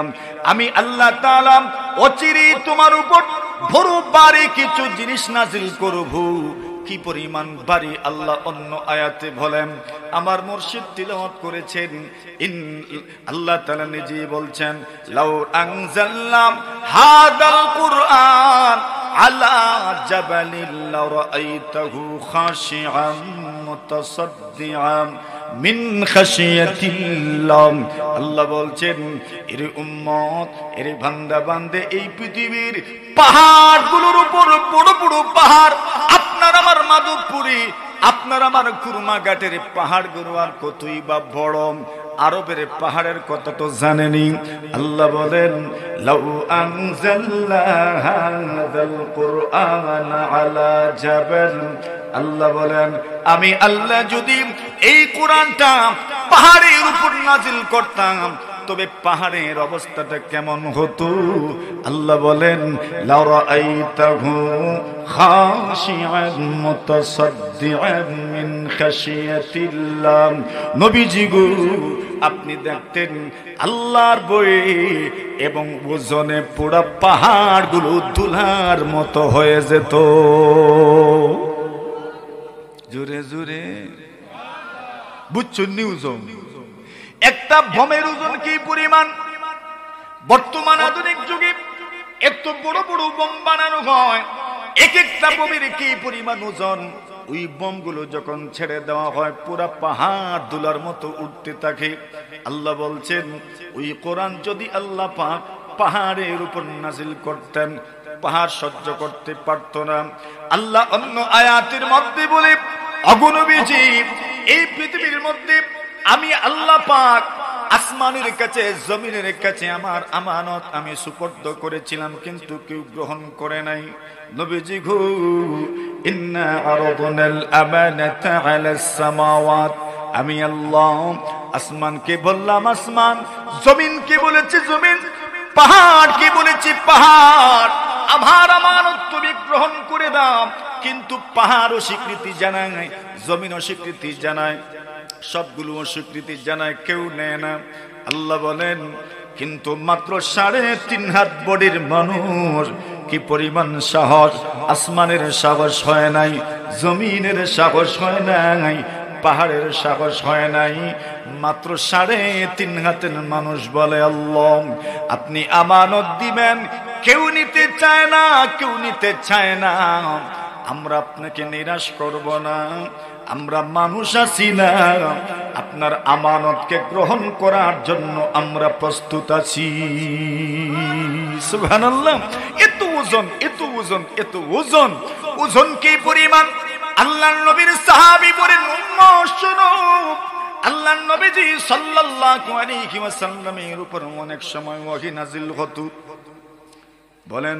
আমি আল্লাহ তাআলা অচিরেই তোমার উপর বড় ভারী কিছু জিনিস নাজিল করব। কি পরিমাণ ভারী? আল্লাহ অন্য আয়াতে বলেন, আমার মুর্শিদ তিলাওয়াত করেছেন, আল্লাহ তাআলা নিজেই বলছেন, লাউ আনজালনা হাদাল কুরআন আলা জাবালিন লারাআইতাহু খাশিআন মুতাসাদ্দিআন মিন খাশিয়াতিল্লাহ। আল্লাহ বলছেন, এর উম্মত, এর বান্দা বান্দে, এই পৃথিবীর পাহাড়গুলোর উপর, বড় বড় পাহাড়, আপনার আমার মাধবপুরী, আপনার আমার কুরমাঘাটের পাহাড়গুলো আর কতই বা বড়। আরবের পাহাড়ের কথা তো জানেনি। আল্লাহ বলেন, লাউ আনজালনা হাযাল কুরআন আলা জাবাল, আল্লাহ বলেন, আমি আল্লাহ যদি এই কোরআনটা পাহাড়ের উপর নাজিল করতাম, তবে পাহাড়ের অবস্থাটা কেমন হতো? আল্লাহ বলেন, লারাআইতাহু খাশিআন মুতাসাদ্দিআন মিন খাশিয়াতিল্লাহ। নবীজি গো, আপনি দেখতেন আল্লাহর বয়ে এবং ওজনে পুরা পাহাড়গুলো ধুলার মতো হয়ে যেত। জোরে জোরে বুঝছেন? ওজন, একটা বোমের ওজন কি পরিমাণ? বর্তমান আধুনিক যুগে এত বড় বড় বোম বানানো হয়, এক একটা বোমের কি পরিমাণ ওজন? ওই বোমগুলো যখন ছেড়ে দেওয়া হয়, পুরা পাহাড় দুলার মতো উঠতে থাকে। আল্লাহ বলছেন, ওই কোরআন যদি আল্লাহ পাক পাহাড়ের উপর নাজিল করতেন, পাহাড় সহ্য করতে পারত না। আল্লাহ অন্য আয়াতের মধ্যে বলে, ওগো নবীজি, এই পৃথিবীর মধ্যে আমি আল্লাহ পাক আসমানের কাছে, জমিনের কাছে আমার আমানত আমি সুপর্দ করেছিলাম, কিন্তু কেউ গ্রহণ করে নাই। নবীজি গো, ইন্না আরাদনাল আমানাতা আলাস সামাওয়াত, আমি আল্লাহ আসমানকে বললাম আসমান, জমিনকে বলেছি জমিন, পাহাড়কে বলেছি পাহাড়, আমার আমানত তুমি গ্রহণ করে দাও। কিন্তু পাহাড়ও স্বীকৃতি জানায়, জমিনও স্বীকৃতি জানায়, সবগুলো স্বীকৃতি জানায়, কেউ নেয় না। আল্লাহ বলেন, কিন্তু মাত্র 3.5 হাত বডির মানুষ, কি পরিমাণ সাহস! আসমানের সাহস হয় নাই, জমিনের সাহস হয় নাই, পাহাড়ের সাহস হয় নাই, মাত্র 3.5 হাতের মানুষ বলে, আল্লাহ আপনি আমানত দিবেন, কেউ নিতে চায় না, কেউ নিতে চায় না। আমরা আপনাকে নিরাশ করব না, আমরা মানুষ আছি না, আপনার আমানতকে গ্রহণ করার জন্য আমরা প্রস্তুত আছি। সুবহানাল্লাহ। এত ওজন, এত ওজন, এত ওজন! ওজন কি পরিমাণ? আল্লাহর নবীর সাহাবী বলেন, উম্মত শুনো, আল্লাহর নবীজি সাল্লাল্লাহু আলাইহি ওয়াসাল্লামের উপর অনেক সময় ওহী নাজিল হতো। বলেন,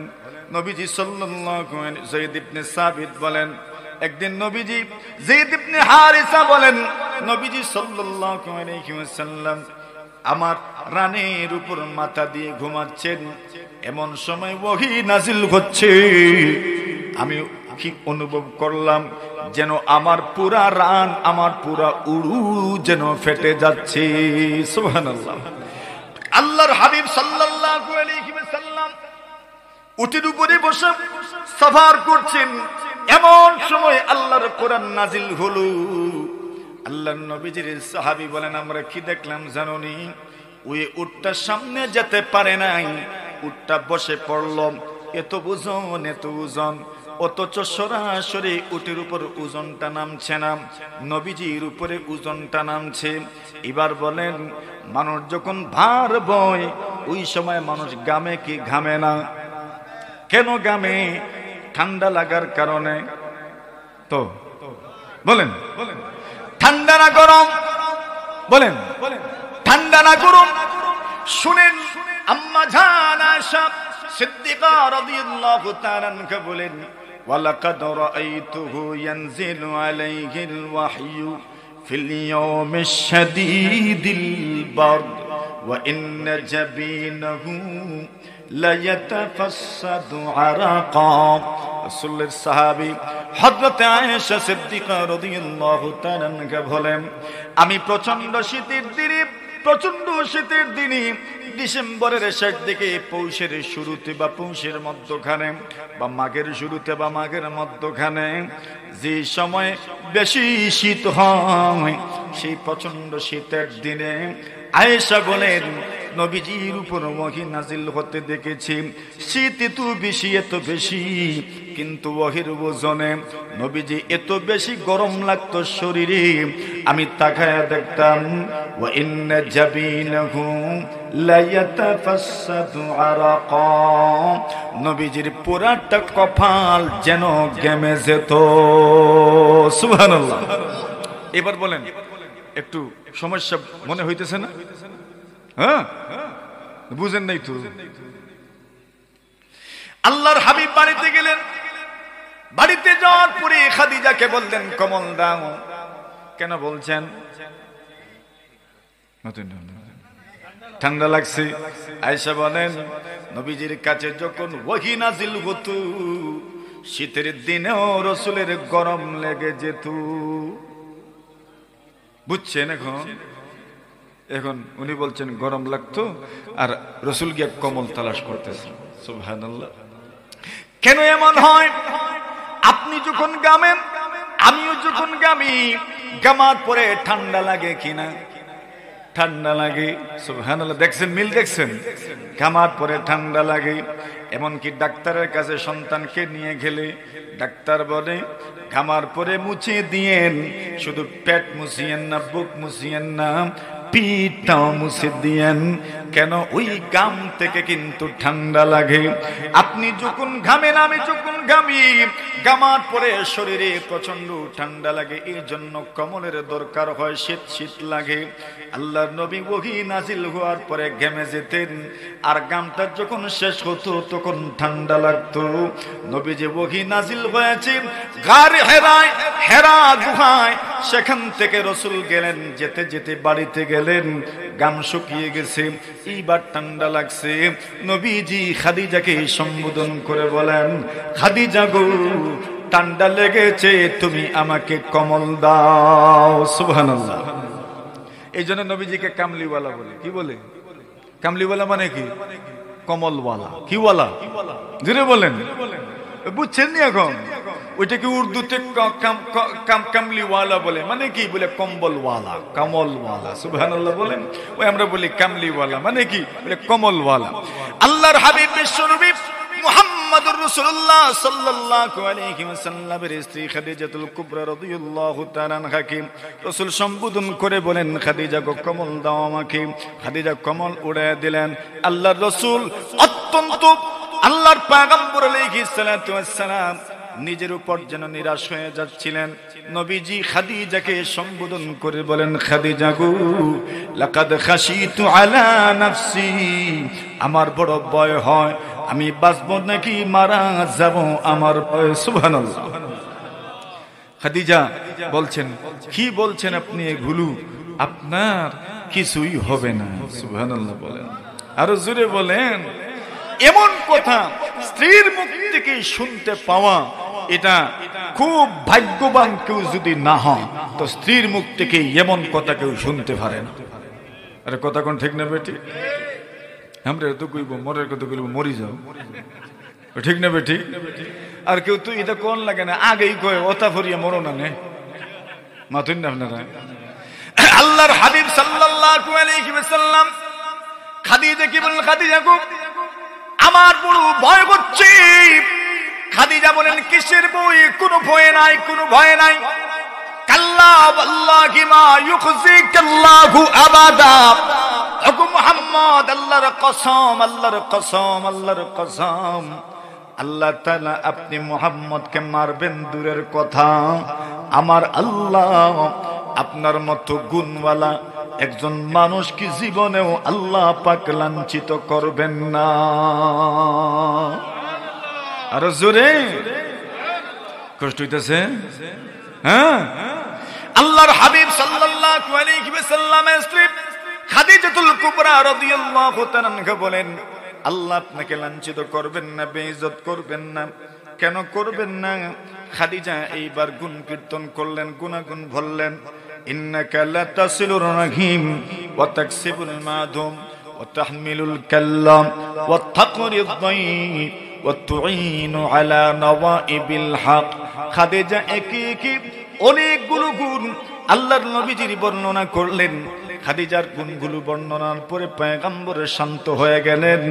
নবীজি সাল্লাল্লাহু আলাইহি, যায়েদ ইবনে সাবিত বলেন, একদিন নবীজি, যায়েদ ইবনে হারিসা বলেন, নবীজি সাল্লাল্লাহু আলাইহি ওয়াসাল্লাম আমার রানের উপর মাথা দিয়ে ঘুমাচ্ছেন, এমন সময় ওহী নাজিল হচ্ছে। আমি কি অনুভব করলাম, যেন আমার পুরা রান, আমার পুরা উড়ু যেন ফেটে যাচ্ছে। সুবহানাল্লাহ। আল্লাহর হাবিব সাল্লাল্লাহু আলাইহি ওয়াসাল্লাম উটের উপরে বসে সফর করছেন, এমন সময় আল্লাহর কোরআন নাজিল হলো। আল্লাহর নবীজির সাহাবী বলেন, আমরা কি দেখলাম জানোনি? ওই উটটা সামনে যেতে পারে নাই, উটটা বসে পড়ল। এত ওজন, এত ওজন, অথচ সরাসরি উটের উপর ওজনটা নামছে না, নবীজির উপরে ওজনটা নামছে। এবার বলেন, মানুষ যখন ভার বয় ওই সময় মানুষ ঘামে কি ঘামে না? কেন ঘামে? ঠান্ডা লাগার কারণে। তো বলেন, ঠান্ডা না গরম? বলেন, ঠান্ডা না গরম? শুনেন, আম্মা জান আয়েশা সিদ্দিকা রাদিয়াল্লাহু তাআলা আনহা বলেন, ওয়ালাকাদ রাআইতুহু ইয়ানজিলু আলাইহিল ওয়াহয়ু ফিল ইয়াউমিশ শাদীদিল বারদ ওয়া ইন্না জাবিনাহু লা ইয়াতাফাসসাদু আরাকা। রাসূলের সাহাবী হযরত আয়েশা সিদ্দিকা রাদিয়াল্লাহু তাআলা আনহা বলেন, আমি প্রচন্ড শীতের দিনে ডিসেম্বরের শেষ দিকে, পৌষের শুরুতে বা পৌষের মধ্যখানে বা মাঘের শুরুতে বা মাঘের মধ্যখানে যে সময় বেশি শীত হয়, সেই প্রচন্ড শীতের দিনে আয়েশা বলেন, নবীজির উপর ওহী নাজিল হতে দেখেছি। শীত এত বেশি, কিন্তু ওহীর ওজনে নবীজি এত বেশি গরম লাগতো শরীরে, আমি তাকায়া দেখতাম, ওয়া ইন্না জাবিনাহু লা ইয়াতাফাসসাদু আরাকা, নবীজির পুরাটা কপাল যেন ঘেমে যেত। সুবহানাল্লাহ। এবার বলেন, একটু সমস্যা মনে হইতেছে না? হ্যাঁ, বুঝেন নাই তো? আল্লাহর হাবিব বাড়িতে গেলেন, বাড়িতে যাওয়ার পরে খাদিজাকে বললেন, কমল দাও। কেন বলছেন? ঠান্ডা লাগছে। আয়েশা বলেন, নবীজির কাছে যখন ওহী নাজিল হতো, শীতের দিনেও রাসূলের গরম লেগে যেত। বুঝছেন? এখন উনি বলছেন গরম লাগতো, আর রাসূল গিয়ে কমল তালাশ করতেছেন। সুবহানাল্লাহ। কেন এমন হয়? আপনি যখন গামেন, আমিও যখন গামি, গামার পরে ঠান্ডা লাগে কিনা? ঠান্ডা লাগে। সুবহানাল্লাহ। দেখছেন, মিল দেখছেন? গামার পরে ঠান্ডা লাগে। এমনকি ডাক্তারের কাছে সন্তানকে নিয়ে গেলে ডাক্তার বলে, ঘামার পরে মুছে দিয়েন, শুধু পেট মুছিয়েন না, বুক মুছিয়েন না, পিঠটাও মুছে দিয়েন। কেন? ওই গাম থেকে কিন্তু ঠান্ডা লাগে। আপনি যখন ঘামেন, আমি যখন ঘামি, ঘামার পরে শরীরে প্রচন্ড ঠান্ডা লাগে। এই জন্য কমলের দরকার হয়, শীত শীত লাগে। আল্লাহর নবী ওহী নাজিল হওয়ার পরে ঘেমে যেতেন, আর ঘামটা যখন শেষ হতো তখন ঠান্ডা লাগতো। নবী যে ওহী নাজিল হয়েছে গারে হেরা গুহায়, সেখান থেকে রাসূল গেলেন, যেতে যেতে বাড়িতে গেলেন, গাম শুকিয়ে গেছে, এইবার ঠান্ডা লাগছে। নবীজি খাদিজাকে সম্বোধন করে বলেন, খাদিজা গো, ঠান্ডা লেগেছে, তুমি আমাকে কমল দাও। সুবহানাল্লাহ। এই জন্য নবীজিকে কামলিওয়ালা বলে। কি বলে? কামলিওয়ালা মানে কি? কমলওয়ালা। কি ওয়ালা? জোরে বলেন। বুঝছেন নি এখন? ওইটাকে উর্দুতে কামলিওয়ালা বলে। মানে কি? বলে কম্বলওয়ালা, কমলওয়ালা। সুবহানাল্লাহ বলেন। ওই আমরা বলি কামলিওয়ালা, মানে কি? বলে কমলওয়ালা। আল্লাহর হাবিব বিশ্বনবী মুহাম্মদুর রাসূলুল্লাহ সাল্লাল্লাহু আলাইহি ওয়াসাল্লামের স্ত্রী খাদিজাতুল কুবরা রাদিয়াল্লাহু তাআলা আনহাকে রাসূল সম্বোধন করে বলেন, খাদিজা গো, কমল দাও আমাকে। খাদিজা কমল উড়ায় দিলেন। আল্লাহর রাসূল অত্যন্ত, আল্লাহর পয়গম্বর আলাইহিস সালাতু ওয়াস সালাম নিজের উপর যেন নিরাশ হয়ে যাচ্ছিলেন। নবীজি খাদিজাকে সম্বোধন করে বলেন, খাদিজা গো, লাকাদ খাশিতু আলা নাফসি, আমার বড় ভয় হয়, আমি বাঁচব নাকি মারা যাব, আমার ভয়। সুবহানাল্লাহ। খাদিজা বলছেন, কি বলছেন আপনি এগুলো? আপনার কিছুই হবে না। সুবহানাল্লাহ বলেন। আরো জোরে বলেন। এমন কথা স্ত্রীর মুখ থেকে শুনতে পাওয়া, এটা খুব ভাগ্যবান কেউ যদি না হয়, তো স্ত্রীর মুখ থেকে এমন কথা কেউ শুনতে পারে না। আরে কথা কোন ঠিক না বেটি? আমরা তো কইব মরার কথা কইব, মরি যাও, ঠিক না বেটি? আর কেউ তো এটা কোন লাগে না, আগেই কয় ওতা ফরিয়া মরো না, নে মাতুন না আপনারা। আল্লাহর হাবিব সাল্লাল্লাহু আলাইহি ওয়াসাল্লাম খাদিজা কি বলেন, খাদিজা গো আমার বড় ভয় হচ্ছে। খাদিজা বলেন কিসের ভয়? কোনো ভয় নাই, কোনো ভয় নাই। কাল্লা ওয়াল্লাহি মা ইউখজিকাল্লাহু আবাদা। ওগো মুহাম্মদ, আল্লাহর কসম, আল্লাহর কসম, আল্লাহর কসম, আল্লাহ তাআলা আপনি মুহাম্মদকে মারবেন দূরের কথা, আমার আল্লাহ আপনার মতো গুণওয়ালা একজন মানুষ কি জীবনেও আল্লাহ পাক লাঞ্ছিত করবেন না। আর জোরে কষ্ট হইতেছে। হ্যাঁ, আল্লাহর হাবিব সাল্লাল্লাহু আলাইহি ওয়াসাল্লামের স্ত্রী খাদিজাতুল কুবরা রাদিয়াল্লাহু তাআলা আনহা বলেন, আল্লাহ আপনাকে লাঞ্ছিত করবেন না, বেইজ্জত করবেন না। কেন করবেন না? খাদিজা এইবার গুণ কীর্তন করলেন, গুনাগুন বললেন। ইন্নাকা লাতাসিলুর রাহিম ওয়া তাকসিবুল মাদুম ওয়া তাহমিলুল কাল্লাম ওয়া তাকরিদ দাইফ ওয়া তুঈনু আলা নওয়াইবিল হক। খাদিজা একে একে অনেকগুলো গুণ আল্লাহর নবীজির বর্ণনা করলেন। খাদিজার গুণগুলো বর্ণনার পরে পয়গম্বরের শান্ত হয়ে গেলেন।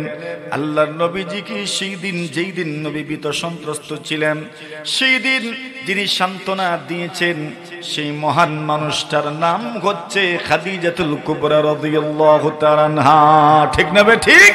আল্লাহর নবীজিকে সেই দিন, যেই দিন নবী ভীত সন্ত্রস্ত ছিলেন, সেই দিন যিনি সান্ত্বনা দিয়েছেন সেই মহান মানুষটার নাম হচ্ছে খাদিজাতুল কুবরা রাদিয়াল্লাহু তাআলা আনহা। ঠিক না বে ঠিক?